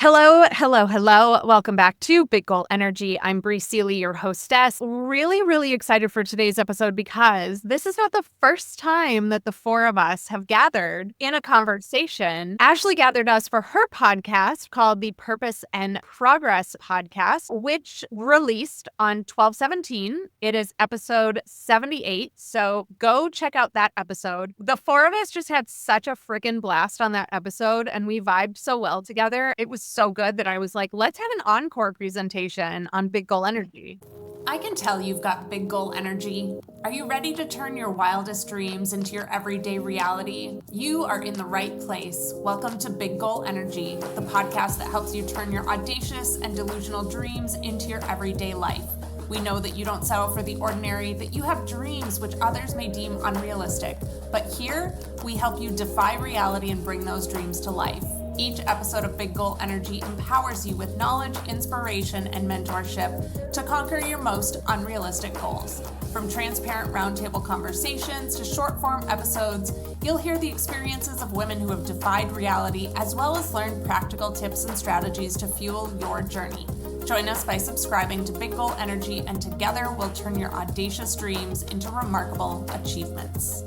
Hello, hello, hello. Welcome back to Big Goal Energy. I'm Bree Seeley, your hostess. Really excited for today's episode because this is not the first time that the four of us have gathered in a conversation. Ashlee gathered us for her podcast called the Purpose and Progress Podcast, which released on 12/17. It is episode 78. So go check out that episode. The four of us just had such a freaking blast on that episode and we vibed so well together. It was so good that I was like, let's have an encore presentation on Big Goal Energy. I can tell you've got big goal energy. Are you ready to turn your wildest dreams into your everyday reality? You are in the right place. Welcome to Big Goal Energy, the podcast that helps you turn your audacious and delusional dreams into your everyday life. We know that you don't settle for the ordinary, that you have dreams which others may deem unrealistic. But here, we help you defy reality and bring those dreams to life. Each episode of Big Goal Energy empowers you with knowledge, inspiration, and mentorship to conquer your most unrealistic goals. From transparent roundtable conversations to short-form episodes, you'll hear the experiences of women who have defied reality, as well as learn practical tips and strategies to fuel your journey. Join us by subscribing to Big Goal Energy, and together we'll turn your audacious dreams into remarkable achievements.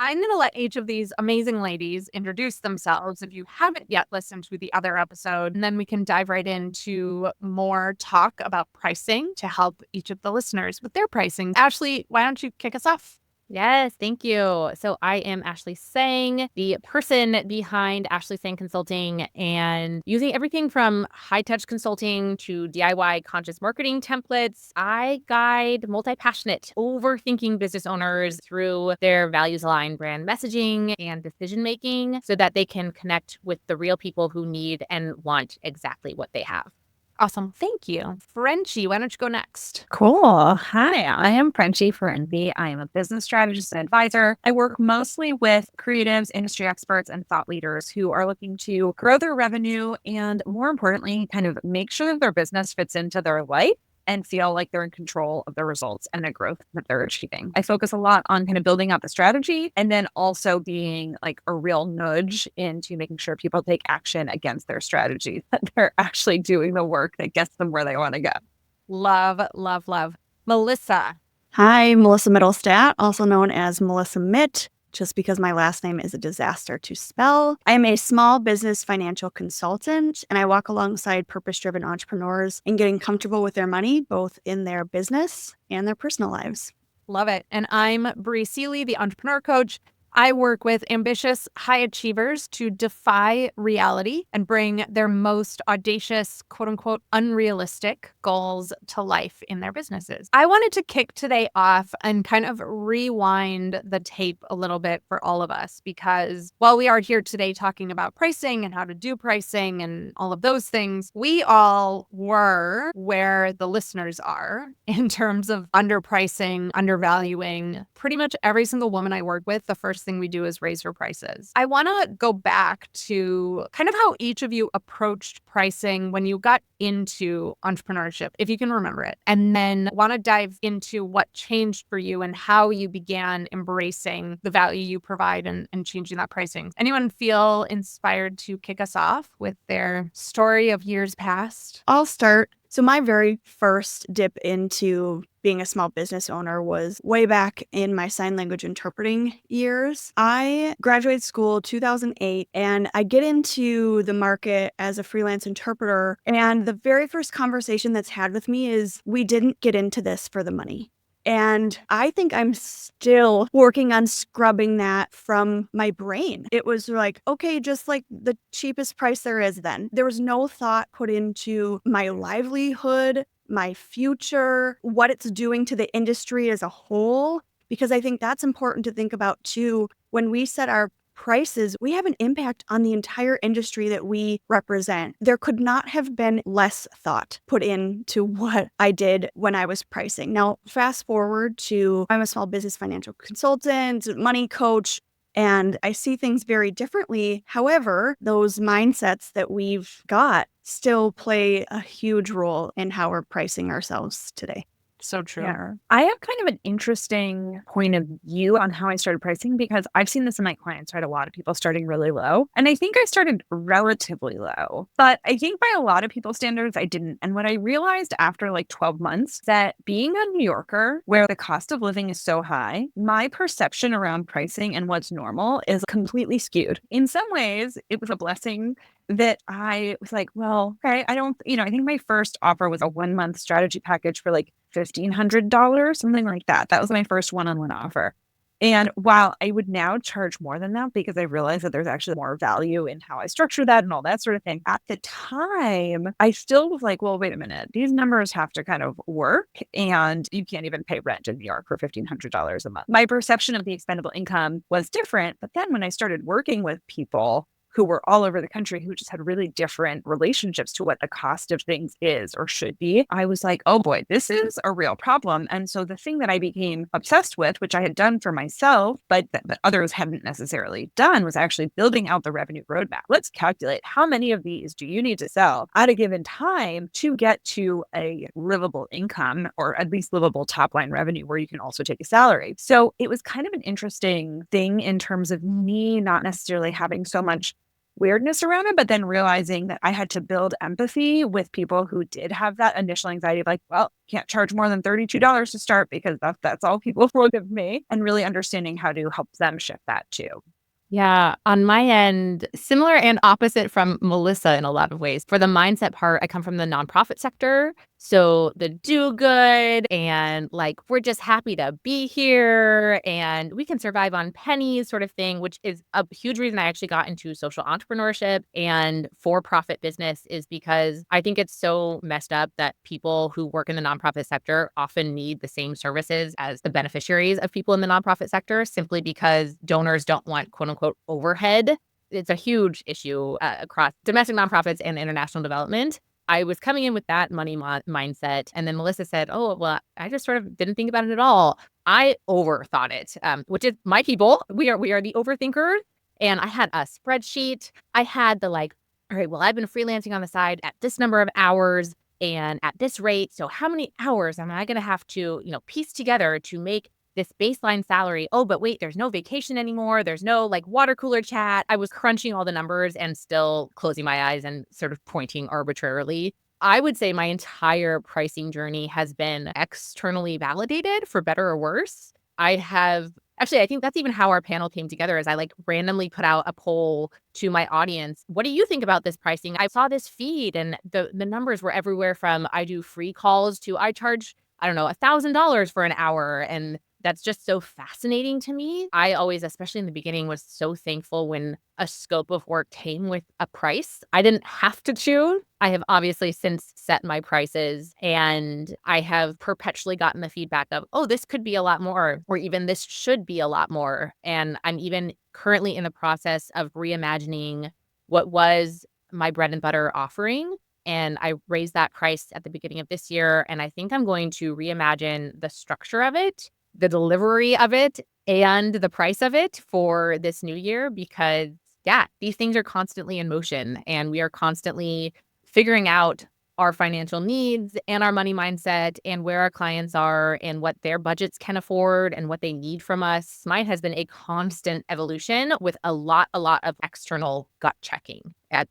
I'm going to let each of these amazing ladies introduce themselves if you haven't yet listened to the other episode, and then we can dive right into more talk about pricing to help each of the listeners with their pricing. Ashlee, why don't you kick us off? Yes, thank you. So I am Ashlee Sang, the person behind Ashlee Sang Consulting, and using everything from high-touch consulting to DIY conscious marketing templates. I guide multi-passionate, overthinking business owners through their values-aligned brand messaging and decision-making so that they can connect with the real people who need and want exactly what they have. Awesome. Thank you. Frenchie, why don't you go next? Cool. Hi, I am Frenchie Ferenczi. I am a business strategist and advisor. I work mostly with creatives, industry experts, and thought leaders who are looking to grow their revenue and, more importantly, kind of make sure that their business fits into their life and feel like they're in control of the results and the growth that they're achieving. I focus a lot on kind of building out the strategy and then also being like a real nudge into making sure people take action against their strategy, that they're actually doing the work that gets them where they want to go. Love. Melissa. Hi, Melissa Mittelstaedt, also known as Melissa Mitt, just because my last name is a disaster to spell. I am a small business financial consultant, and I walk alongside purpose-driven entrepreneurs in getting comfortable with their money, both in their business and their personal lives. Love it. And I'm Bree Seeley, the entrepreneur coach. I work with ambitious high achievers to defy reality and bring their most audacious, quote unquote, unrealistic goals to life in their businesses. I wanted to kick today off and kind of rewind the tape a little bit for all of us, because while we are here today talking about pricing and how to do pricing and all of those things, we all were where the listeners are in terms of underpricing, undervaluing. Pretty much every single woman I work with, the first thing we do is raise her prices. I want to go back to kind of how each of you approached pricing when you got into entrepreneurship, if you can remember it, and then want to dive into what changed for you and how you began embracing the value you provide and changing that pricing. Anyone feel inspired to kick us off with their story of years past? I'll start. So my very first dip into being a small business owner was way back in my sign language interpreting years. I graduated school 2008 and I get into the market as a freelance interpreter. And the very first conversation that's had with me is, we didn't get into this for the money. And I think I'm still working on scrubbing that from my brain. It was like, okay, just like the cheapest price there is then. There was no thought put into my livelihood, my future, what it's doing to the industry as a whole, because I think that's important to think about too. When we set our prices, we have an impact on the entire industry that we represent. There could not have been less thought put into what I did when I was pricing. Now, fast forward to, I'm a small business financial consultant, money coach, and I see things very differently. However, those mindsets that we've got still play a huge role in how we're pricing ourselves today. So true. Yeah. I have kind of an interesting point of view on how I started pricing because I've seen this in my clients, right? A lot of people starting really low. And I think I started relatively low, but I think by a lot of people's standards, I didn't. And what I realized after like 12 months that being a New Yorker where the cost of living is so high, my perception around pricing and what's normal is completely skewed. In some ways, it was a blessing that I was like, well, okay, I think my first offer was a 1-month strategy package for like $1,500, something like that. That was my first one-on-one offer. And while I would now charge more than that because I realized that there's actually more value in how I structure that and all that sort of thing, at the time, I still was like, well, wait a minute. These numbers have to kind of work. And you can't even pay rent in New York for $1,500 a month. My perception of the expendable income was different. But then when I started working with people who were all over the country who just had really different relationships to what the cost of things is or should be, I was like, oh boy, this is a real problem. And so the thing that I became obsessed with, which I had done for myself, but that others hadn't necessarily done, was actually building out the revenue roadmap. Let's calculate how many of these do you need to sell at a given time to get to a livable income or at least livable top line revenue where you can also take a salary. So it was kind of an interesting thing in terms of me not necessarily having so much weirdness around it, but then realizing that I had to build empathy with people who did have that initial anxiety of like, well, can't charge more than $32 to start because that's all people will give me, and really understanding how to help them shift that too. Yeah, on my end, similar and opposite from Melissa in a lot of ways. For the mindset part, I come from the nonprofit sector. So the do good and like, we're just happy to be here and we can survive on pennies sort of thing, which is a huge reason I actually got into social entrepreneurship and for-profit business is because I think it's so messed up that people who work in the nonprofit sector often need the same services as the beneficiaries of people in the nonprofit sector simply because donors don't want quote unquote overhead. It's a huge issue across domestic nonprofits and international development. I was coming in with that money mindset. And then Melissa said, oh, well, I just sort of didn't think about it at all. I overthought it, which is my people. We are the overthinkers. And I had a spreadsheet. I had the like, all right, well, I've been freelancing on the side at this number of hours and at this rate. So how many hours am I going to have to, piece together to make this baseline salary? Oh, but wait, there's no vacation anymore. There's no like water cooler chat. I was crunching all the numbers and still closing my eyes and sort of pointing arbitrarily. I would say my entire pricing journey has been externally validated for better or worse. I think that's even how our panel came together is I like randomly put out a poll to my audience. What do you think about this pricing? I saw this feed and the numbers were everywhere from I do free calls to I charge, I don't know, $1,000 for an hour. And that's just so fascinating to me. I always, especially in the beginning, was so thankful when a scope of work came with a price. I didn't have to choose. I have obviously since set my prices and I have perpetually gotten the feedback of, oh, this could be a lot more, or even this should be a lot more. And I'm even currently in the process of reimagining what was my bread and butter offering. And I raised that price at the beginning of this year. And I think I'm going to reimagine the structure of it, the delivery of it, and the price of it for this new year because, yeah, these things are constantly in motion and we are constantly figuring out our financial needs and our money mindset and where our clients are and what their budgets can afford and what they need from us. Mine has been a constant evolution with a lot of external gut checking as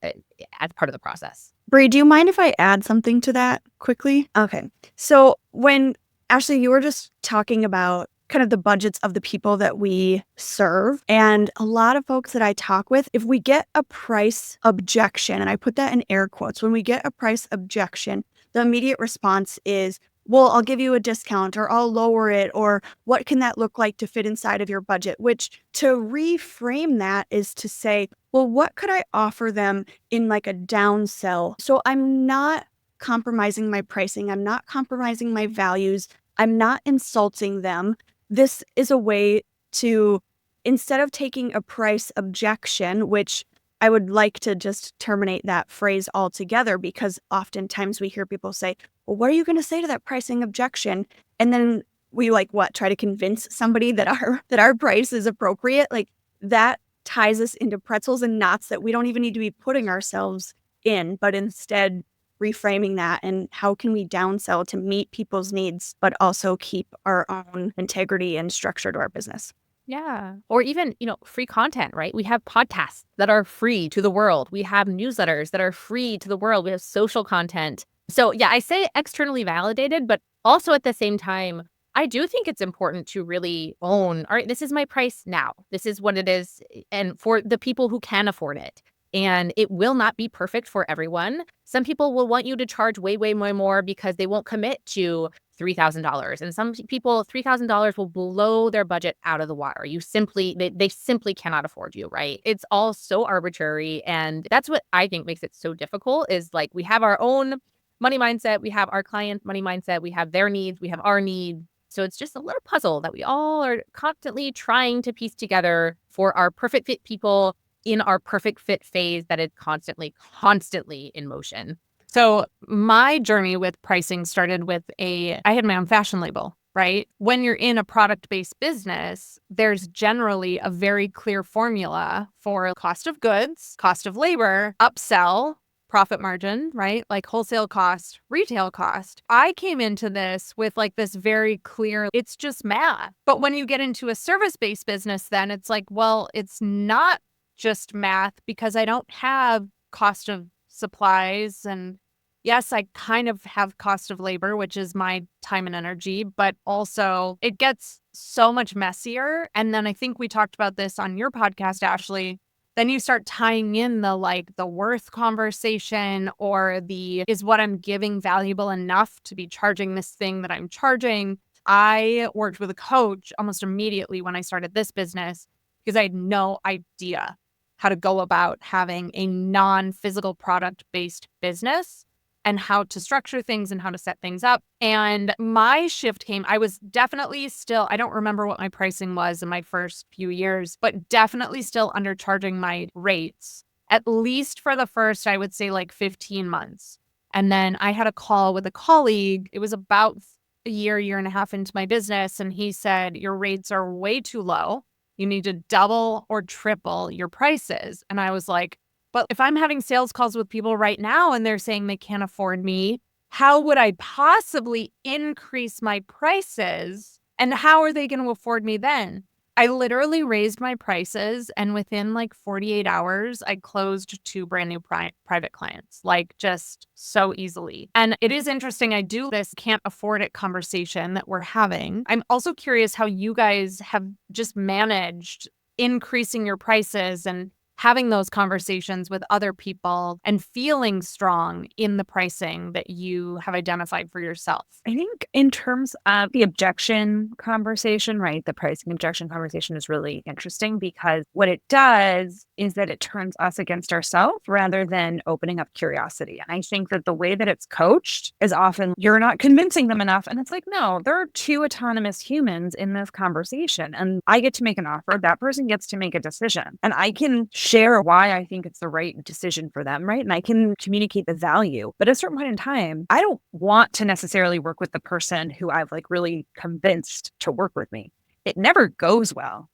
part of the process. Bree, do you mind if I add something to that quickly? Okay. So when Ashlee, you were just talking about kind of the budgets of the people that we serve. And a lot of folks that I talk with, if we get a price objection, and I put that in air quotes, when we get a price objection, the immediate response is, well, I'll give you a discount or I'll lower it, or what can that look like to fit inside of your budget? Which to reframe that is to say, well, what could I offer them in like a downsell? So I'm not compromising my pricing. I'm not compromising my values. I'm not insulting them. This is a way to, instead of taking a price objection, which I would like to just terminate that phrase altogether because oftentimes we hear people say, well, what are you going to say to that pricing objection? And then we try to convince somebody that our price is appropriate. Like that ties us into pretzels and knots that we don't even need to be putting ourselves in, but instead reframing that and how can we downsell to meet people's needs, but also keep our own integrity and structure to our business. Yeah. Or even, free content, right? We have podcasts that are free to the world. We have newsletters that are free to the world. We have social content. So yeah, I say externally validated, but also at the same time, I do think it's important to really own, all right, this is my price now. This is what it is. And for the people who can afford it. And it will not be perfect for everyone. Some people will want you to charge way, way, way more because they won't commit to $3,000. And some people, $3,000 will blow their budget out of the water. They simply cannot afford you, right? It's all so arbitrary. And that's what I think makes it so difficult is like we have our own money mindset. We have our client money mindset. We have their needs. We have our needs. So it's just a little puzzle that we all are constantly trying to piece together for our perfect fit people in our perfect fit phase that is constantly in motion. So my journey with pricing started with I had my own fashion label, right? When you're in a product-based business, there's generally a very clear formula for cost of goods, cost of labor, upsell, profit margin, right? Like wholesale cost, retail cost. I came into this with like this very clear, it's just math. But when you get into a service-based business, then it's like, well, it's not just math because I don't have cost of supplies. And yes, I kind of have cost of labor, which is my time and energy, but also it gets so much messier. And then I think we talked about this on your podcast, Ashlee. Then you start tying in the worth conversation or is what I'm giving valuable enough to be charging this thing that I'm charging. I worked with a coach almost immediately when I started this business because I had no idea how to go about having a non-physical product-based business and how to structure things and how to set things up. And my shift came, I was definitely still, I don't remember what my pricing was in my first few years, but definitely still undercharging my rates, at least for the first, I would say 15 months. And then I had a call with a colleague. It was about a year and a half into my business. And he said, your rates are way too low. You need to double or triple your prices. And I was like, but if I'm having sales calls with people right now and they're saying they can't afford me, how would I possibly increase my prices? And how are they going to afford me then? I literally raised my prices and within 48 hours, I closed 2 brand new private clients, just so easily. And it is interesting. I do this can't afford it conversation that we're having. I'm also curious how you guys have just managed increasing your prices and having those conversations with other people and feeling strong in the pricing that you have identified for yourself. I think in terms of the objection conversation, right, the pricing objection conversation is really interesting because what it does is that it turns us against ourselves rather than opening up curiosity. And I think that the way that it's coached is often you're not convincing them enough. And it's like, no, there are 2 autonomous humans in this conversation and I get to make an offer. That person gets to make a decision and I can share why I think it's the right decision for them, right? And I can communicate the value. But at a certain point in time, I don't want to necessarily work with the person who I've really convinced to work with me. It never goes well,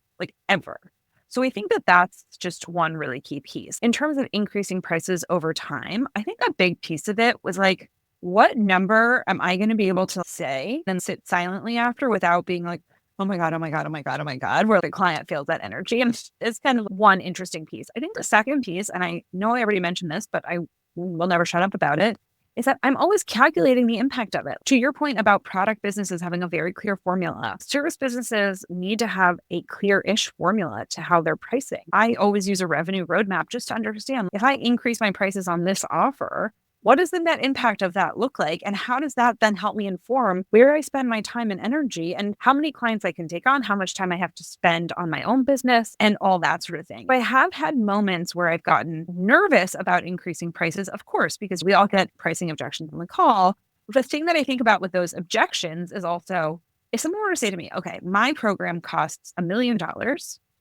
ever. So I think that that's just one really key piece. In terms of increasing prices over time, I think a big piece of it was what number am I going to be able to say and sit silently after without being like, oh my God, oh my God, oh my God, oh my God, where the client feels that energy. And it's kind of one interesting piece. I think the second piece, and I know I already mentioned this, but I will never shut up about it, is that I'm always calculating the impact of it. To your point about product businesses having a very clear formula, service businesses need to have a clear-ish formula to how they're pricing. I always use a revenue roadmap just to understand if I increase my prices on this offer, what does the net impact of that look like? And how does that then help me inform where I spend my time and energy and how many clients I can take on, how much time I have to spend on my own business and all that sort of thing. But I have had moments where I've gotten nervous about increasing prices, of course, because we all get pricing objections on the call. The thing that I think about with those objections is also, if someone were to say to me, okay, my program costs $1 million,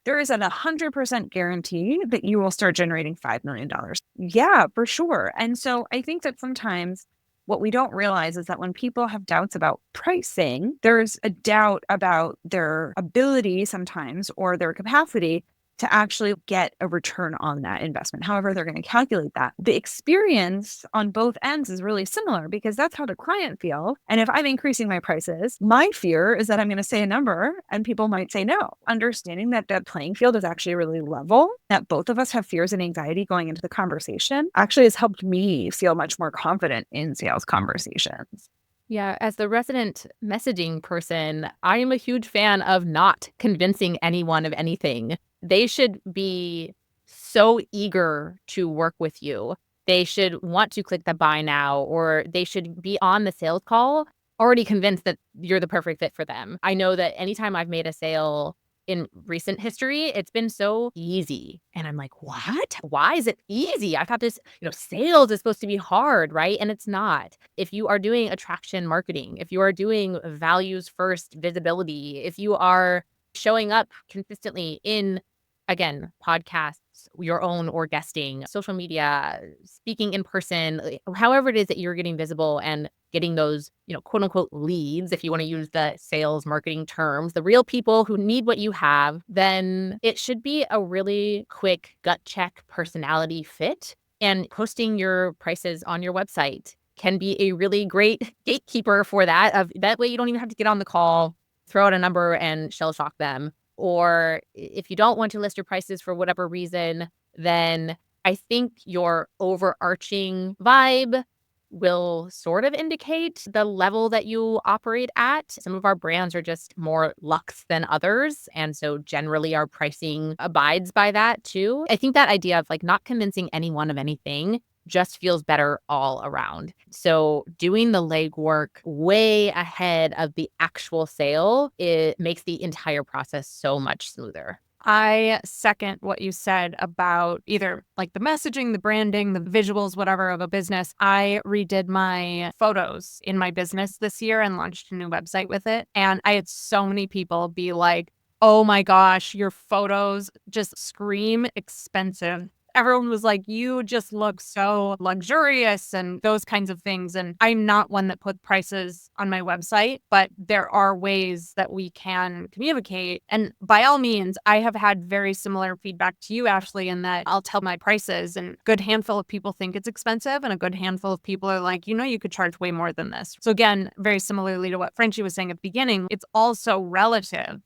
there is a 100% guarantee that you will start generating $5 million. Yeah, for sure. And so I think that sometimes what we don't realize is that when people have doubts about pricing, there's a doubt about their ability sometimes or their capacity to actually get a return on that investment. However, they're going to calculate that. The experience on both ends is really similar because that's how the client feel. And if I'm increasing my prices, my fear is that I'm going to say a number and people might say no. Understanding that the playing field is actually really level, that both of us have fears and anxiety going into the conversation actually has helped me feel much more confident in sales conversations. Yeah, as the resident messaging person, I am a huge fan of not convincing anyone of anything. They should be so eager to work with you. They should want to click the buy now, or they should be on the sales call already convinced that you're the perfect fit for them. I know that anytime I've made a sale in recent history, it's been so easy. And I'm like, what? Why is it easy? I thought this, sales is supposed to be hard, right? And it's not. If you are doing attraction marketing, if you are doing values first visibility, if you are showing up consistently in, again, podcasts, your own or guesting, social media, speaking in person, however it is that you're getting visible and getting those, quote unquote leads, if you want to use the sales marketing terms, the real people who need what you have, then it should be a really quick gut check personality fit. And posting your prices on your website can be a really great gatekeeper for that. That way you don't even have to get on the call, throw out a number and shell shock them. Or if you don't want to list your prices for whatever reason, then I think your overarching vibe will sort of indicate the level that you operate at. Some of our brands are just more luxe than others. And so generally our pricing abides by that too. I think that idea of not convincing anyone of anything just feels better all around. So doing the legwork way ahead of the actual sale, it makes the entire process so much smoother. I second what you said about either the messaging, the branding, the visuals, whatever of a business. I redid my photos in my business this year and launched a new website with it. And I had so many people be like, oh my gosh, your photos just scream expensive. Everyone was like, you just look so luxurious and those kinds of things. And I'm not one that put prices on my website, but there are ways that we can communicate. And by all means, I have had very similar feedback to you, Ashlee, in that I'll tell my prices and a good handful of people think it's expensive and a good handful of people are like, you could charge way more than this. So again, very similarly to what Frenchie was saying at the beginning, it's also relative.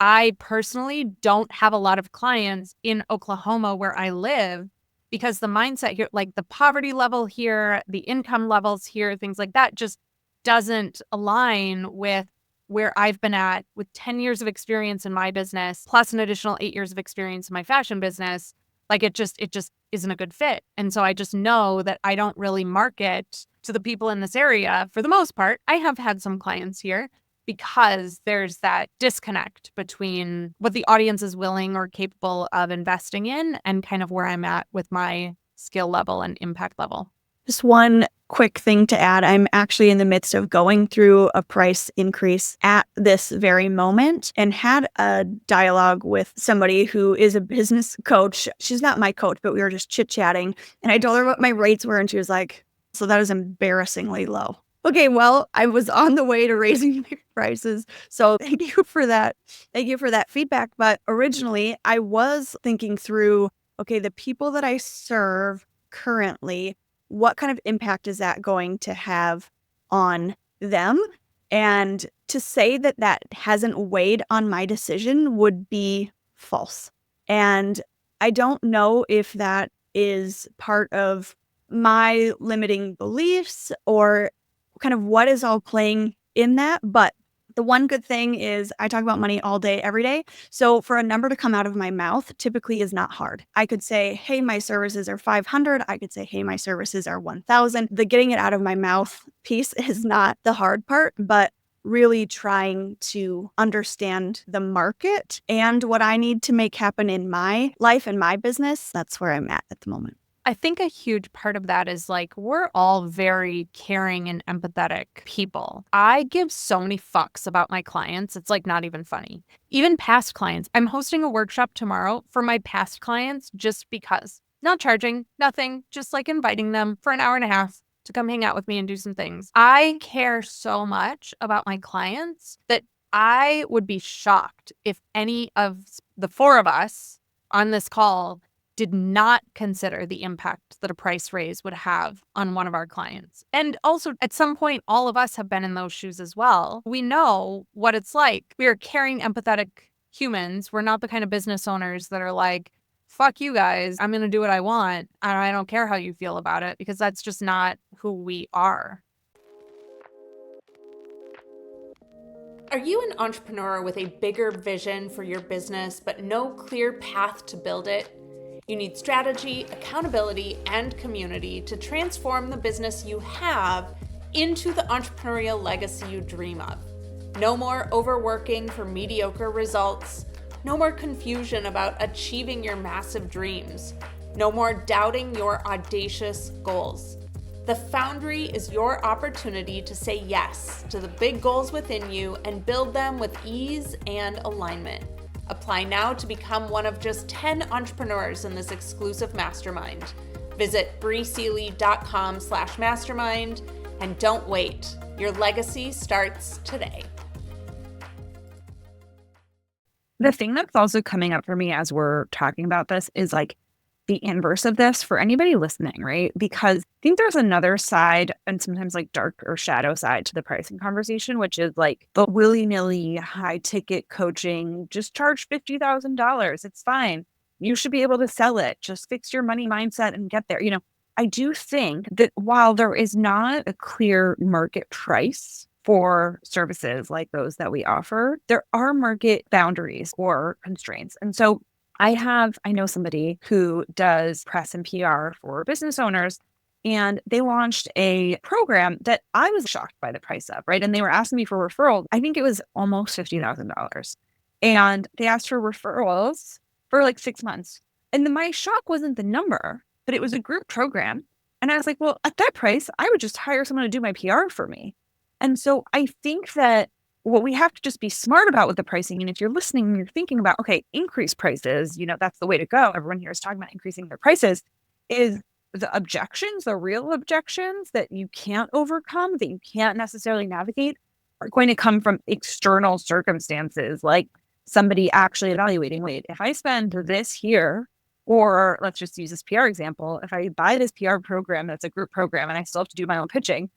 I personally don't have a lot of clients in Oklahoma where I live because the mindset here, the poverty level here, the income levels here, things like that just doesn't align with where I've been at with 10 years of experience in my business, plus an additional 8 years of experience in my fashion business. It just isn't a good fit. And so I just know that I don't really market to the people in this area for the most part. I have had some clients here, because there's that disconnect between what the audience is willing or capable of investing in and kind of where I'm at with my skill level and impact level. Just one quick thing to add. I'm actually in the midst of going through a price increase at this very moment and had a dialogue with somebody who is a business coach. She's not my coach, but we were just chit-chatting. And I told her what my rates were and she was like, so that is embarrassingly low. Okay, well, I was on the way to raising my prices. So thank you for that. Thank you for that feedback. But originally, I was thinking through, okay, the people that I serve currently, what kind of impact is that going to have on them? And to say that that hasn't weighed on my decision would be false. And I don't know if that is part of my limiting beliefs or kind of what is all playing in that. But the one good thing is I talk about money all day, every day. So for a number to come out of my mouth typically is not hard. I could say, hey, my services are 500. I could say, hey, my services are 1,000. The getting it out of my mouth piece is not the hard part, but really trying to understand the market and what I need to make happen in my life and my business. That's where I'm at the moment. I think a huge part of that is we're all very caring and empathetic people. I give so many fucks about my clients. It's not even funny. Even past clients. I'm hosting a workshop tomorrow for my past clients just because. Not charging, nothing, just inviting them for an hour and a half to come hang out with me and do some things. I care so much about my clients that I would be shocked if any of the four of us on this call did not consider the impact that a price raise would have on one of our clients. And also, at some point, all of us have been in those shoes as well. We know what it's like. We are caring, empathetic humans. We're not the kind of business owners that are like, fuck you guys, I'm going to do what I want, and I don't care how you feel about it, because that's just not who we are. Are you an entrepreneur with a bigger vision for your business, but no clear path to build it? You need strategy, accountability, and community to transform the business you have into the entrepreneurial legacy you dream of. No more overworking for mediocre results. No more confusion about achieving your massive dreams. No more doubting your audacious goals. The Foundry is your opportunity to say yes to the big goals within you and build them with ease and alignment. Apply now to become one of just 10 entrepreneurs in this exclusive mastermind. Visit breeseely.com/mastermind and don't wait. Your legacy starts today. The thing that's also coming up for me as we're talking about this is like the inverse of this for anybody listening, right? Because I think there's another side and sometimes like dark or shadow side to the pricing conversation, which is like the willy-nilly high ticket coaching, just charge $50,000. It's fine. You should be able to sell it. Just fix your money mindset and get there. I do think that while there is not a clear market price for services like those that we offer, there are market boundaries or constraints. And so I know somebody who does press and PR for business owners, and they launched a program that I was shocked by the price of, right? And they were asking me for referrals. I think it was almost $50,000. And they asked for referrals for like 6 months. And then my shock wasn't the number, but it was a group program. And I was like, well, at that price, I would just hire someone to do my PR for me. And so I think that what we have to just be smart about with the pricing, and if you're listening and you're thinking about, okay, increase prices, that's the way to go. Everyone here is talking about increasing their prices, is the objections, the real objections that you can't overcome, that you can't necessarily navigate, are going to come from external circumstances, like somebody actually evaluating, wait, if I spend this here, or let's just use this PR example, if I buy this PR program that's a group program and I still have to do my own pitching,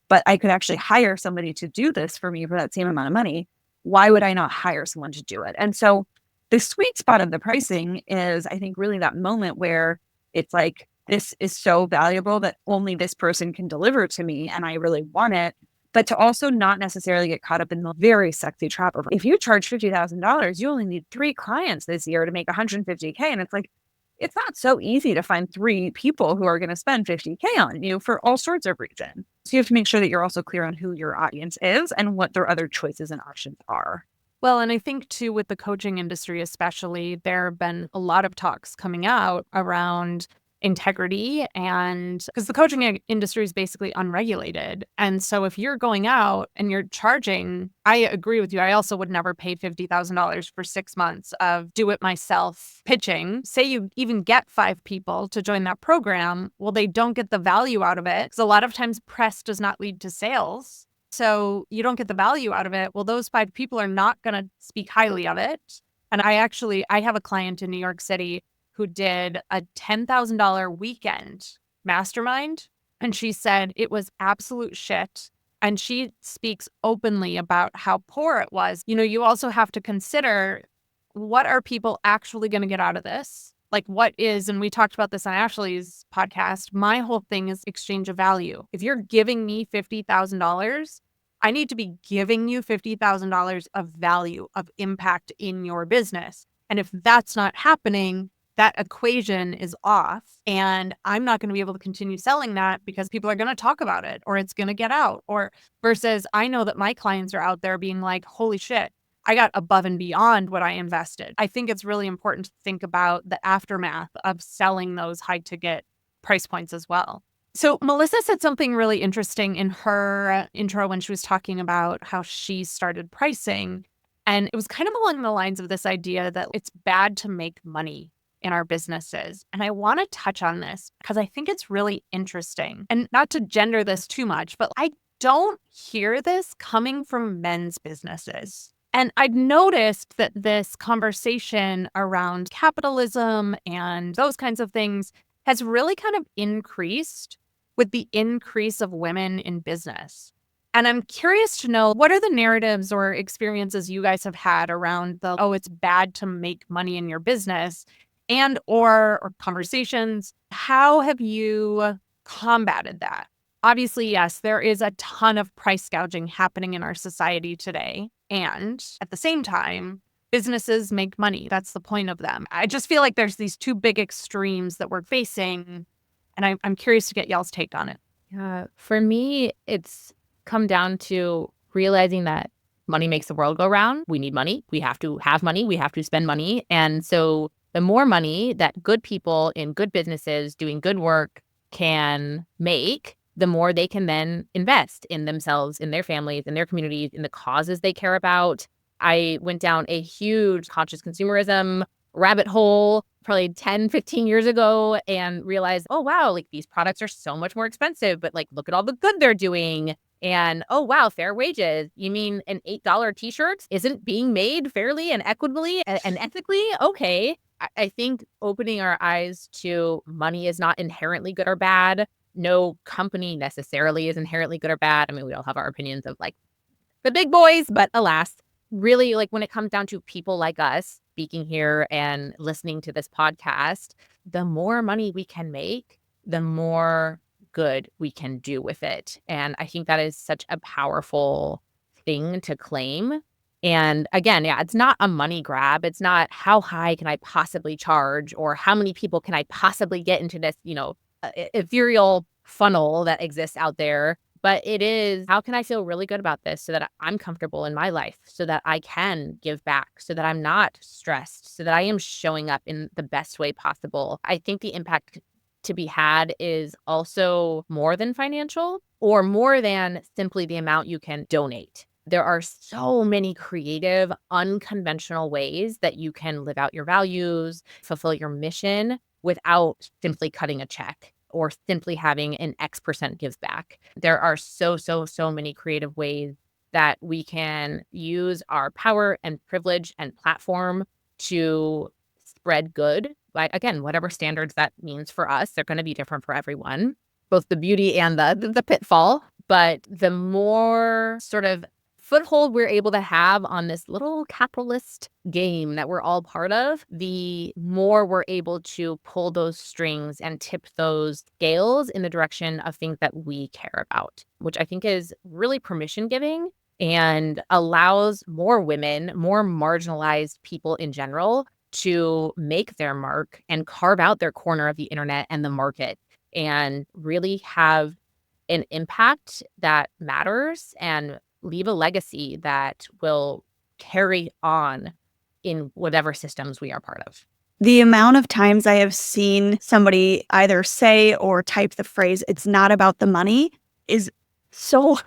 but I could actually hire somebody to do this for me for that same amount of money, why would I not hire someone to do it? And so the sweet spot of the pricing is, I think, really that moment where it's like, this is so valuable that only this person can deliver to me and I really want it. But to also not necessarily get caught up in the very sexy trap of, if you charge $50,000, you only need 3 clients this year to make $150K. And it's like, it's not so easy to find 3 people who are going to spend $50K on you for all sorts of reasons. So you have to make sure that you're also clear on who your audience is and what their other choices and options are. Well, and I think too, with the coaching industry especially, there have been a lot of talks coming out around integrity, and because the coaching industry is basically unregulated. And so if you're going out and you're charging, I agree with you. I also would never pay $50,000 for 6 months of do it myself pitching. Say you even get 5 people to join that program. Well, they don't get the value out of it, because a lot of times press does not lead to sales. So you don't get the value out of it. Well, those 5 people are not going to speak highly of it. And I have a client in New York City who did a $10,000 weekend mastermind. And she said it was absolute shit. And she speaks openly about how poor it was. You also have to consider, what are people actually going to get out of this? Like, what is, and we talked about this on Ashlee's podcast, my whole thing is exchange of value. If you're giving me $50,000, I need to be giving you $50,000 of value, of impact in your business. And if that's not happening, that equation is off, and I'm not going to be able to continue selling that because people are going to talk about it, or it's going to get out, or versus I know that my clients are out there being like, holy shit, I got above and beyond what I invested. I think it's really important to think about the aftermath of selling those high ticket price points as well. So Melissa said something really interesting in her intro when she was talking about how she started pricing. And it was kind of along the lines of this idea that it's bad to make money in our businesses. And I want to touch on this because I think it's really interesting. And not to gender this too much, but I don't hear this coming from men's businesses. And I'd noticed that this conversation around capitalism and those kinds of things has really kind of increased with the increase of women in business. And I'm curious to know, what are the narratives or experiences you guys have had around oh, it's bad to make money in your business and or conversations? How have you combated that? Obviously, yes, there is a ton of price gouging happening in our society today. And at the same time, businesses make money. That's the point of them. I just feel like there's these two big extremes that we're facing. And I'm curious to get y'all's take on it. Yeah, for me, it's come down to realizing that money makes the world go round. We need money. We have to have money. We have to spend money. And so the more money that good people in good businesses doing good work can make, the more they can then invest in themselves, in their families, in their communities, in the causes they care about. I went down a huge conscious consumerism rabbit hole probably 10, 15 years ago and realized, oh, wow, like these products are so much more expensive, but like, look at all the good they're doing. And oh, wow, fair wages. You mean an $8 t-shirt isn't being made fairly and equitably and ethically? Okay. I think opening our eyes to money is not inherently good or bad. No company necessarily is inherently good or bad. I mean, we all have our opinions of like the big boys, but alas, really, like when it comes down to people like us speaking here and listening to this podcast, the more money we can make, the more good we can do with it. And I think that is such a powerful thing to claim. And again, yeah, it's not a money grab. It's not how high can I possibly charge or how many people can I possibly get into this, ethereal funnel that exists out there. But it is, how can I feel really good about this so that I'm comfortable in my life, so that I can give back, so that I'm not stressed, so that I am showing up in the best way possible. I think the impact to be had is also more than financial or more than simply the amount you can donate. There are so many creative, unconventional ways that you can live out your values, fulfill your mission without simply cutting a check or simply having an X% give back. There are so many creative ways that we can use our power and privilege and platform to spread good. Like, again, whatever standards that means for us, they're going to be different for everyone, both the beauty and the pitfall. But the more sort of foothold we're able to have on this little capitalist game that we're all part of, the more we're able to pull those strings and tip those scales in the direction of things that we care about, which I think is really permission giving and allows more women, more marginalized people in general to make their mark and carve out their corner of the internet and the market and really have an impact that matters and leave a legacy that will carry on in whatever systems we are part of. The amount of times I have seen somebody either say or type the phrase, "it's not about the money," is so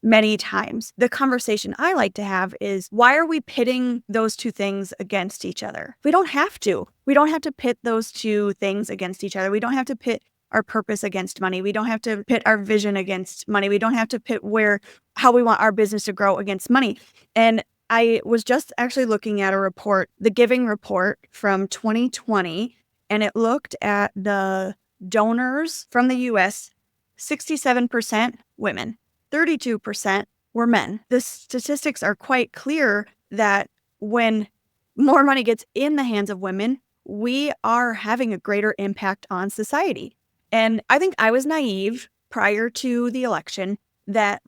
many times. The conversation I like to have is, why are we pitting those two things against each other? We don't have to. We don't have to pit those two things against each other. We don't have to pit our purpose against money. We don't have to pit our vision against money. We don't have to pit how we want our business to grow against money. And I was just actually looking at a report, the Giving Report from 2020, and it looked at the donors from the US, 67% women, 32% were men. The statistics are quite clear that when more money gets in the hands of women, we are having a greater impact on society. And I think I was naive prior to the election that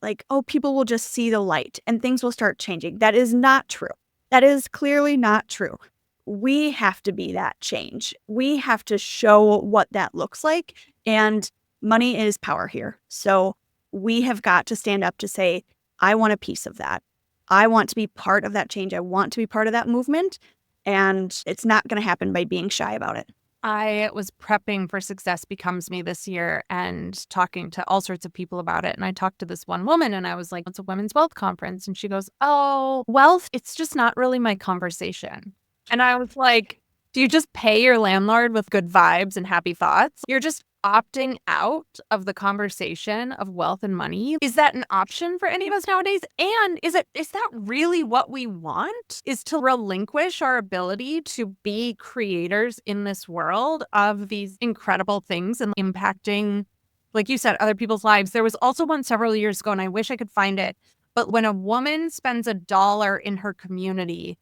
people will just see the light and things will start changing. That is not true. That is clearly not true. We have to be that change. We have to show what that looks like. And money is power here. So we have got to stand up to say, I want a piece of that. I want to be part of that change. I want to be part of that movement. And it's not going to happen by being shy about it. I was prepping for Success Becomes Me this year and talking to all sorts of people about it. And I talked to this one woman and I was like, it's a women's wealth conference. And she goes, oh, wealth, it's just not really my conversation. And I was like, do you just pay your landlord with good vibes and happy thoughts? You're just opting out of the conversation of wealth and money, is that an option for any of us nowadays? And is that really what we want? Is to relinquish our ability to be creators in this world of these incredible things and impacting, like you said, other people's lives. There was also one several years ago, and I wish I could find it, but when a woman spends $1 in her community,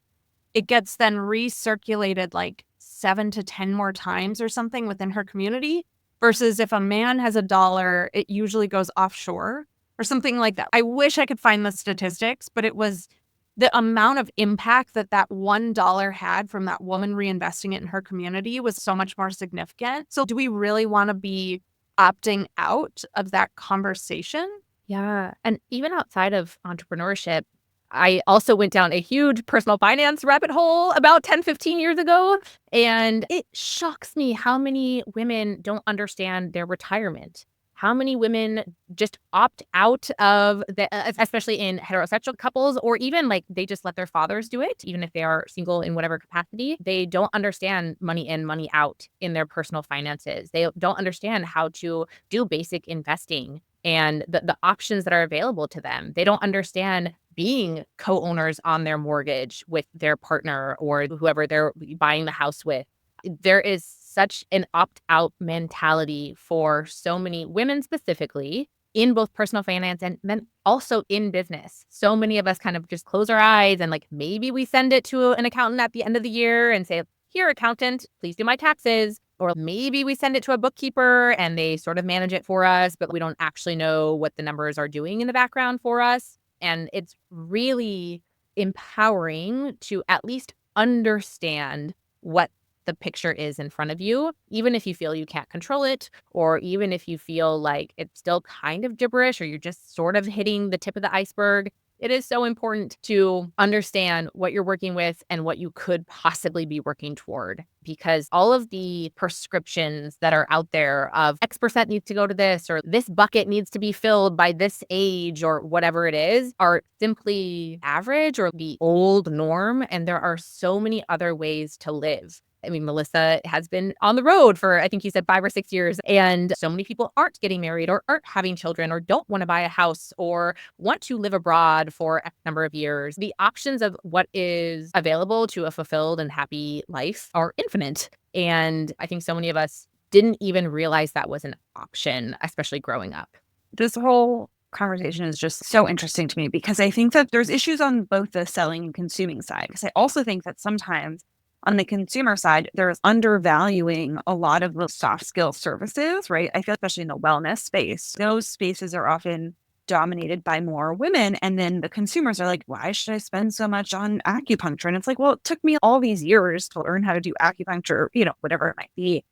it gets then recirculated like 7 to 10 more times or something within her community. Versus if a man has $1, it usually goes offshore or something like that. I wish I could find the statistics, but it was the amount of impact that $1 had from that woman reinvesting it in her community was so much more significant. So do we really want to be opting out of that conversation? Yeah. And even outside of entrepreneurship, I also went down a huge personal finance rabbit hole about 10, 15 years ago. And it shocks me how many women don't understand their retirement. How many women just opt out of especially in heterosexual couples, or even like they just let their fathers do it, even if they are single in whatever capacity. They don't understand money in, money out in their personal finances. They don't understand how to do basic investing and the options that are available to them. They don't understand being co-owners on their mortgage with their partner or whoever they're buying the house with. There is such an opt-out mentality for so many women specifically in both personal finance and then also in business. So many of us kind of just close our eyes and like maybe we send it to an accountant at the end of the year and say, here, accountant, please do my taxes. Or maybe we send it to a bookkeeper and they sort of manage it for us, but we don't actually know what the numbers are doing in the background for us. And it's really empowering to at least understand what the picture is in front of you, even if you feel you can't control it, or even if you feel like it's still kind of gibberish or you're just sort of hitting the tip of the iceberg. It is so important to understand what you're working with and what you could possibly be working toward, because all of the prescriptions that are out there of X% needs to go to this, or this bucket needs to be filled by this age, or whatever it is, are simply average or the old norm. And there are so many other ways to live. I mean, Melissa has been on the road for, I think you said 5 or 6 years. And so many people aren't getting married or aren't having children or don't want to buy a house or want to live abroad for X number of years. The options of what is available to a fulfilled and happy life are infinite. And I think so many of us didn't even realize that was an option, especially growing up. This whole conversation is just so interesting to me because I think that there's issues on both the selling and consuming side. Because I also think that sometimes on the consumer side, there's undervaluing a lot of the soft skill services, right? I feel especially in the wellness space, those spaces are often dominated by more women. And then the consumers are like, why should I spend so much on acupuncture? And it's like, well, it took me all these years to learn how to do acupuncture, whatever it might be.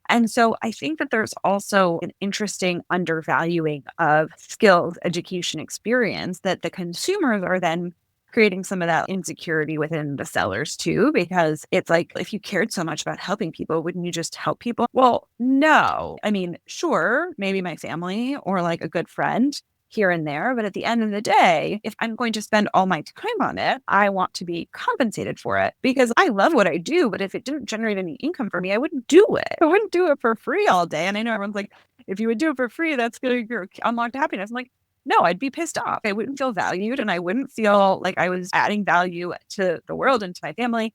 And so I think that there's also an interesting undervaluing of skills, education, experience that the consumers are then creating some of that insecurity within the sellers too, because it's like, if you cared so much about helping people, wouldn't you just help people? Well, no. I mean, sure, maybe my family or like a good friend here and there. But at the end of the day, if I'm going to spend all my time on it, I want to be compensated for it because I love what I do. But if it didn't generate any income for me, I wouldn't do it. I wouldn't do it for free all day. And I know everyone's like, if you would do it for free, that's going to unlock happiness. I'm like, no, I'd be pissed off. I wouldn't feel valued and I wouldn't feel like I was adding value to the world and to my family.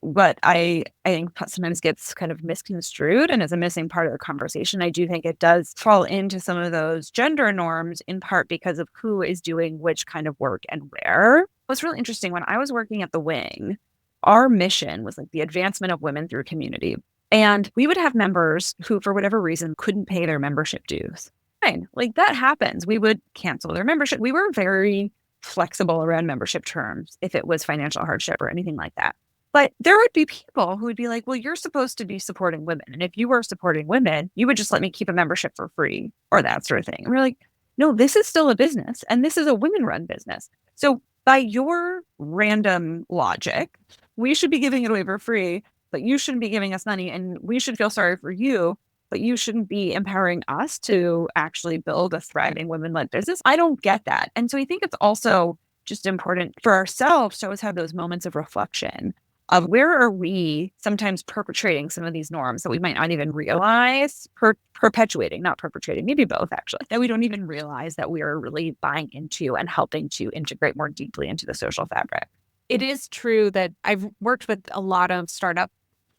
But I think that sometimes gets kind of misconstrued and is a missing part of the conversation. I do think it does fall into some of those gender norms in part because of who is doing which kind of work and where. It was really interesting. When I was working at the Wing, our mission was like the advancement of women through community. And we would have members who, for whatever reason, couldn't pay their membership dues. Fine. Like that happens. We would cancel their membership. We were very flexible around membership terms if it was financial hardship or anything like that. But there would be people who would be like, well, you're supposed to be supporting women. And if you were supporting women, you would just let me keep a membership for free or that sort of thing. And we're like, no, this is still a business and this is a women-run business. So by your random logic, we should be giving it away for free, but you shouldn't be giving us money and we should feel sorry for you, but you shouldn't be empowering us to actually build a thriving women-led business. I don't get that. And so I think it's also just important for ourselves to always have those moments of reflection of where are we sometimes perpetrating some of these norms that we might not even realize, perpetuating, not perpetrating, maybe both actually, that we don't even realize that we are really buying into and helping to integrate more deeply into the social fabric. It is true that I've worked with a lot of startup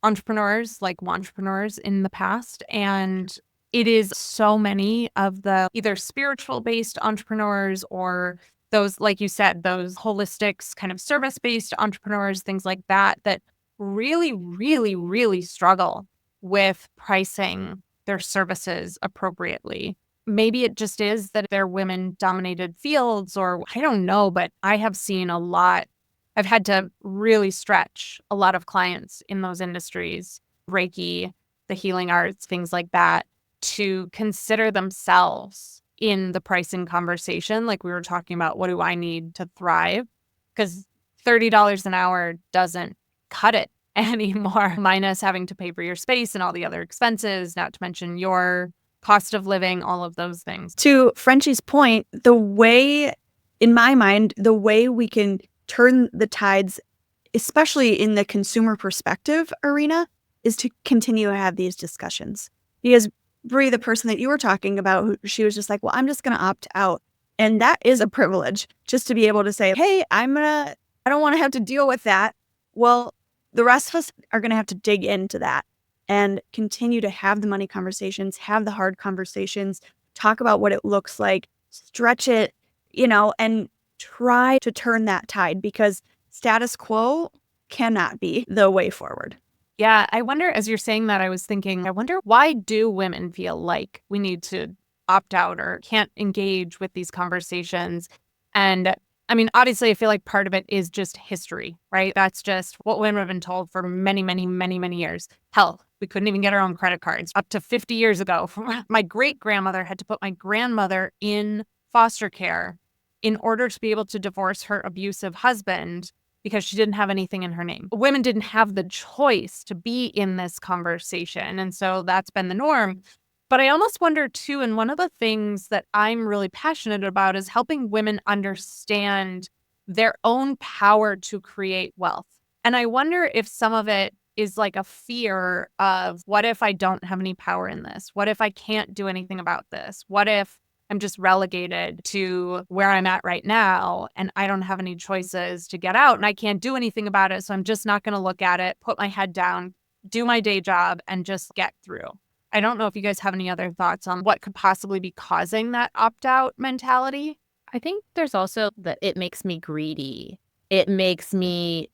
entrepreneurs, like entrepreneurs in the past, and it is so many of the either spiritual based entrepreneurs or those, like you said, those holistic kind of service based entrepreneurs, things like that, that really, really, really struggle with pricing their services appropriately. Maybe it just is that they're women dominated fields, or I don't know, but I have seen a lot. I've had to really stretch a lot of clients in those industries, Reiki, the healing arts, things like that, to consider themselves in the pricing conversation. Like we were talking about, what do I need to thrive? Because $30 an hour doesn't cut it anymore, minus having to pay for your space and all the other expenses, not to mention your cost of living, all of those things. To Frenchie's point, in my mind, the way we can turn the tides, especially in the consumer perspective arena, is to continue to have these discussions. Because Bree, the person that you were talking about, she was just like, well, I'm just going to opt out. And that is a privilege, just to be able to say, hey, I don't want to have to deal with that. Well, the rest of us are going to have to dig into that and continue to have the money conversations, have the hard conversations, talk about what it looks like, stretch it, and try to turn that tide, because status quo cannot be the way forward. Yeah, I wonder, as you're saying that, I was thinking, I wonder, why do women feel like we need to opt out or can't engage with these conversations? And I mean, obviously, I feel like part of it is just history, right? That's just what women have been told for many, many, many, many years. Hell, we couldn't even get our own credit cards up to 50 years ago. My great-grandmother had to put my grandmother in foster care in order to be able to divorce her abusive husband, because she didn't have anything in her name. Women didn't have the choice to be in this conversation. And so that's been the norm. But I almost wonder too, and one of the things that I'm really passionate about is helping women understand their own power to create wealth. And I wonder if some of it is like a fear of, what if I don't have any power in this? What if I can't do anything about this? What if I'm just relegated to where I'm at right now and I don't have any choices to get out and I can't do anything about it? So I'm just not going to look at it, put my head down, do my day job, and just get through. I don't know if you guys have any other thoughts on what could possibly be causing that opt-out mentality. I think there's also that it makes me greedy. It makes me,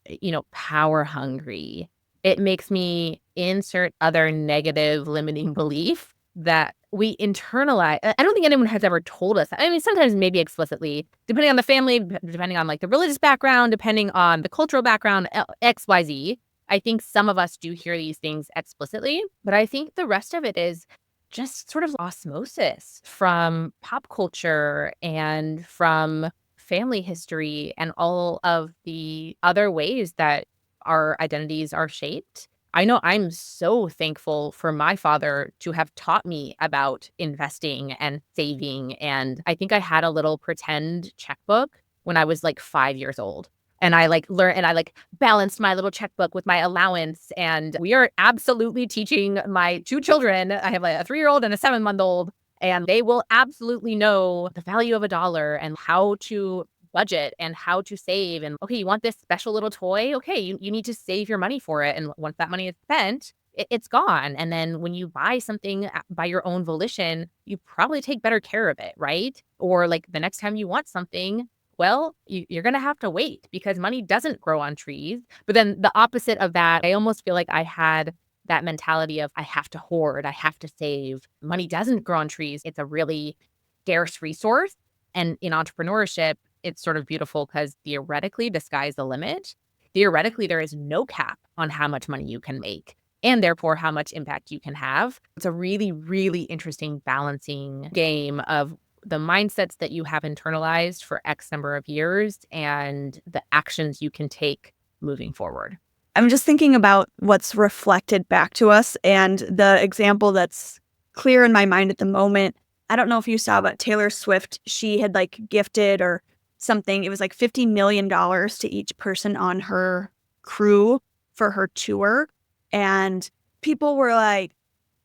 power hungry. It makes me insert other negative limiting belief that we internalize. I don't think anyone has ever told us that. I mean, sometimes maybe explicitly, depending on the family, depending on like the religious background, depending on the cultural background, X, Y, Z. I think some of us do hear these things explicitly, but I think the rest of it is just sort of osmosis from pop culture and from family history and all of the other ways that our identities are shaped. I know I'm so thankful for my father to have taught me about investing and saving. And I think I had a little pretend checkbook when I was like 5 years old. And I learned, and I balanced my little checkbook with my allowance. And we are absolutely teaching my 2 children. I have a 3-year-old and a 7-month-old, and they will absolutely know the value of a dollar and how to budget and how to save. And okay, you want this special little toy? Okay, you need to save your money for it. And once that money is spent, it's gone. And then when you buy something by your own volition, you probably take better care of it, right? Or like the next time you want something, well, you're going to have to wait because money doesn't grow on trees. But then the opposite of that, I almost feel like I had that mentality of I have to hoard, I have to save. Money doesn't grow on trees. It's a really scarce resource. And in entrepreneurship, it's sort of beautiful because theoretically, the sky's the limit. Theoretically, there is no cap on how much money you can make and therefore how much impact you can have. It's a really, really interesting balancing game of the mindsets that you have internalized for X number of years and the actions you can take moving forward. I'm just thinking about what's reflected back to us, and the example that's clear in my mind at the moment. I don't know if you saw, but Taylor Swift, she had gifted or something. It was $50 million to each person on her crew for her tour. And people were like,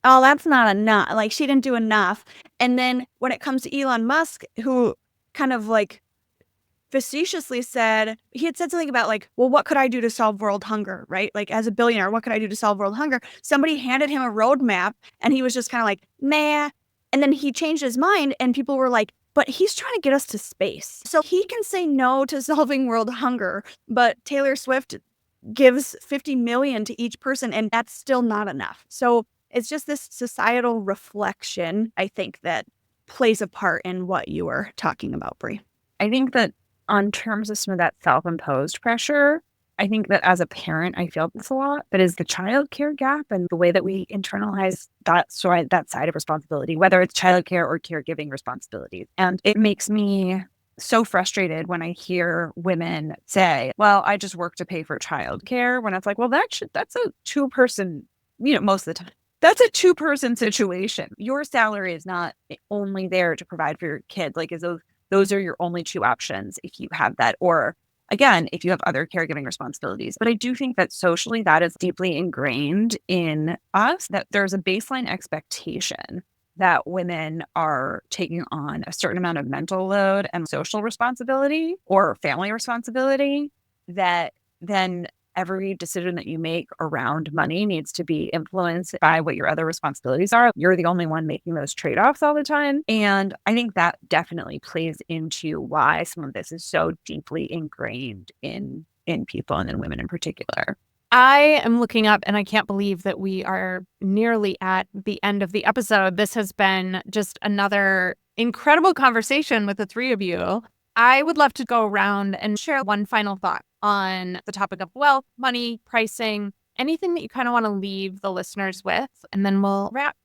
oh, that's not enough. Like, she didn't do enough. And then when it comes to Elon Musk, who kind of like facetiously said, he had said something about like, well, what could I do to solve world hunger, right? Like, as a billionaire, what could I do to solve world hunger? Somebody handed him a roadmap and he was just kind of like, nah. And then he changed his mind and people were like, but he's trying to get us to space. So he can say no to solving world hunger, but Taylor Swift gives 50 million to each person and that's still not enough. So it's just this societal reflection, I think, that plays a part in what you were talking about, Brie. I think that on terms of some of that self-imposed pressure, I think that as a parent, I feel this a lot, but is the childcare gap and the way that we internalize that side of responsibility, whether it's childcare or caregiving responsibilities. And it makes me so frustrated when I hear women say, well, I just work to pay for childcare, when it's like, well, that's a two-person, most of the time. That's a two-person situation. Your salary is not only there to provide for your kids. Like, those are your only two options if you have that. Or again, if you have other caregiving responsibilities. But I do think that socially that is deeply ingrained in us, that there's a baseline expectation that women are taking on a certain amount of mental load and social responsibility or family responsibility, that then every decision that you make around money needs to be influenced by what your other responsibilities are. You're the only one making those trade-offs all the time. And I think that definitely plays into why some of this is so deeply ingrained in people and in women in particular. I am looking up and I can't believe that we are nearly at the end of the episode. This has been just another incredible conversation with the three of you. I would love to go around and share one final thought on the topic of wealth, money, pricing, anything that you kind of want to leave the listeners with, and then we'll wrap.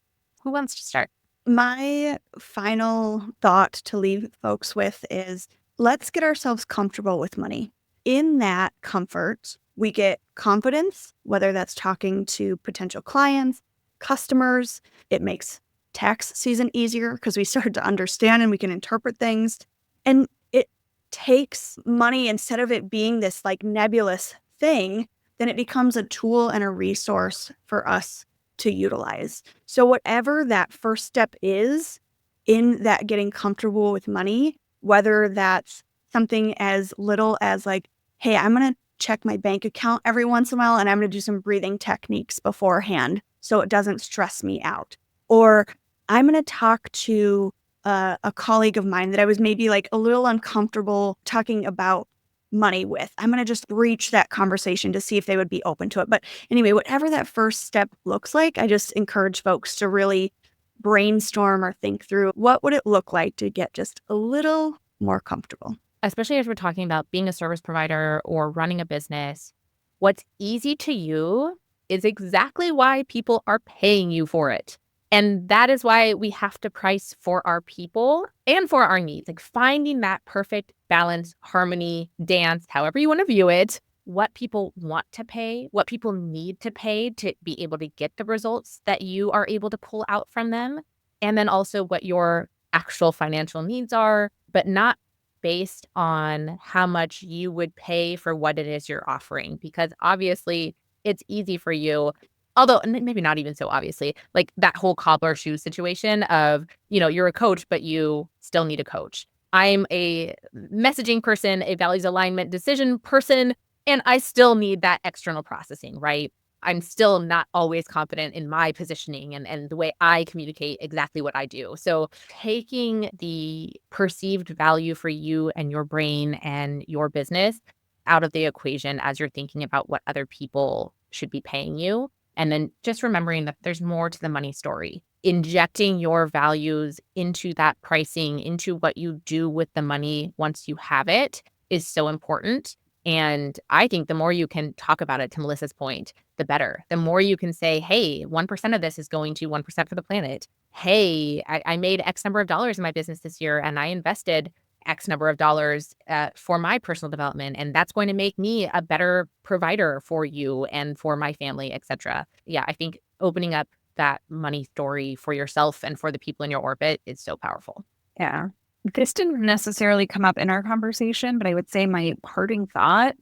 Who wants to start? My final thought to leave folks with is, let's get ourselves comfortable with money. In that comfort, we get confidence, whether that's talking to potential clients, customers. It makes tax season easier because we start to understand and we can interpret things. And it takes money, instead of it being this like nebulous thing, then it becomes a tool and a resource for us to utilize. So whatever that first step is in that getting comfortable with money, whether that's something as little as like, hey, I'm going to check my bank account every once in a while and I'm going to do some breathing techniques beforehand so it doesn't stress me out. Or I'm going to talk to a colleague of mine that I was maybe like a little uncomfortable talking about money with. I'm going to just reach that conversation to see if they would be open to it. But anyway, whatever that first step looks like, I just encourage folks to really brainstorm or think through what would it look like to get just a little more comfortable. Especially as we're talking about being a service provider or running a business, what's easy to you is exactly why people are paying you for it. And that is why we have to price for our people and for our needs, like finding that perfect balance, harmony, dance, however you want to view it, what people want to pay, what people need to pay to be able to get the results that you are able to pull out from them. And then also what your actual financial needs are, but not based on how much you would pay for what it is you're offering. Because obviously it's easy for you, although maybe not even so obviously, like that whole cobbler shoes situation of, you're a coach, but you still need a coach. I'm a messaging person, a values alignment decision person, and I still need that external processing, right? I'm still not always confident in my positioning and the way I communicate exactly what I do. So taking the perceived value for you and your brain and your business out of the equation as you're thinking about what other people should be paying you. And then just remembering that there's more to the money story. Injecting your values into that pricing, into what you do with the money once you have it is so important. And I think the more you can talk about it, to Melissa's point, the better. The more you can say, hey, 1% of this is going to 1% for the planet. Hey, I made X number of dollars in my business this year and I invested X number of dollars for my personal development. And that's going to make me a better provider for you and for my family, etc. Yeah, I think opening up that money story for yourself and for the people in your orbit is so powerful. Yeah. This didn't necessarily come up in our conversation, but I would say my parting thought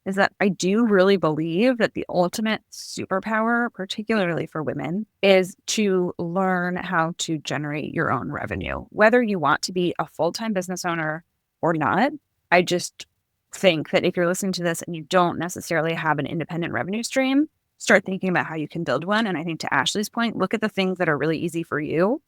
is that I do really believe that the ultimate superpower, particularly for women, is to learn how to generate your own revenue. Whether you want to be a full-time business owner or not, I just think that if you're listening to this and you don't necessarily have an independent revenue stream, start thinking about how you can build one. And I think to Ashlee's point, look at the things that are really easy for you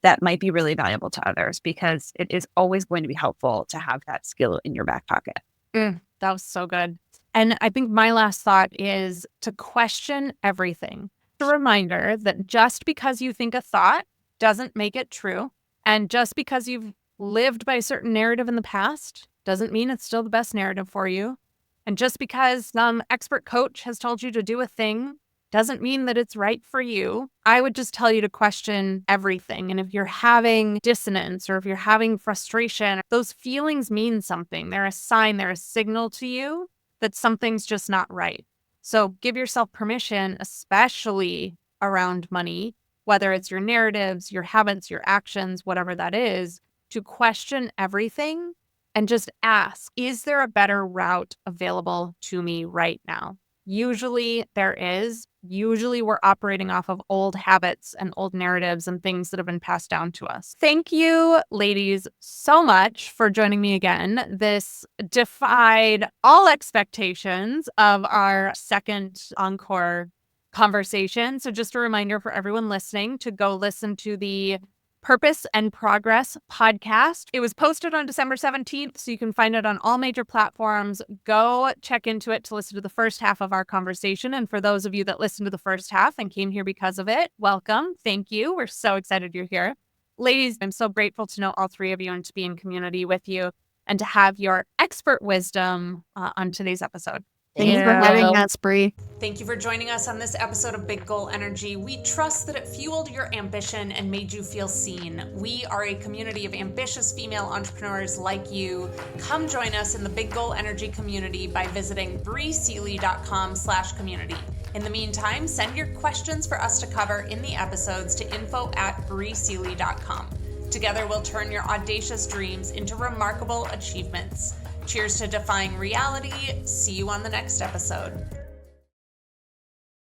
that might be really valuable to others, because it is always going to be helpful to have that skill in your back pocket. That was so good. And I think my last thought is to question everything. A reminder that just because you think a thought doesn't make it true. And just because you've lived by a certain narrative in the past doesn't mean it's still the best narrative for you. And just because some expert coach has told you to do a thing doesn't mean that it's right for you. I would just tell you to question everything. And if you're having dissonance or if you're having frustration, those feelings mean something. They're a sign, they're a signal to you that something's just not right. So give yourself permission, especially around money, whether it's your narratives, your habits, your actions, whatever that is, to question everything and just ask, is there a better route available to me right now? Usually there is. Usually we're operating off of old habits and old narratives and things that have been passed down to us. Thank you, ladies, so much for joining me again. This defied all expectations of our second encore conversation. So just a reminder for everyone listening to go listen to the Purpose and Progress podcast. It was posted on December 17th, so you can find it on all major platforms. Go check into it to listen to the first half of our conversation. And for those of you that listened to the first half and came here because of it, welcome. Thank you. We're so excited you're here. Ladies, I'm so grateful to know all three of you and to be in community with you and to have your expert wisdom on today's episode. Thanks for having us, Bree. Thank you for joining us on this episode of Big Goal Energy. We trust that it fueled your ambition and made you feel seen. We are a community of ambitious female entrepreneurs like you. Come join us in the Big Goal Energy community by visiting breeseely.com/community. In the meantime, send your questions for us to cover in the episodes to info@breeseely.com. Together, we'll turn your audacious dreams into remarkable achievements. Cheers to defying reality. See you on the next episode.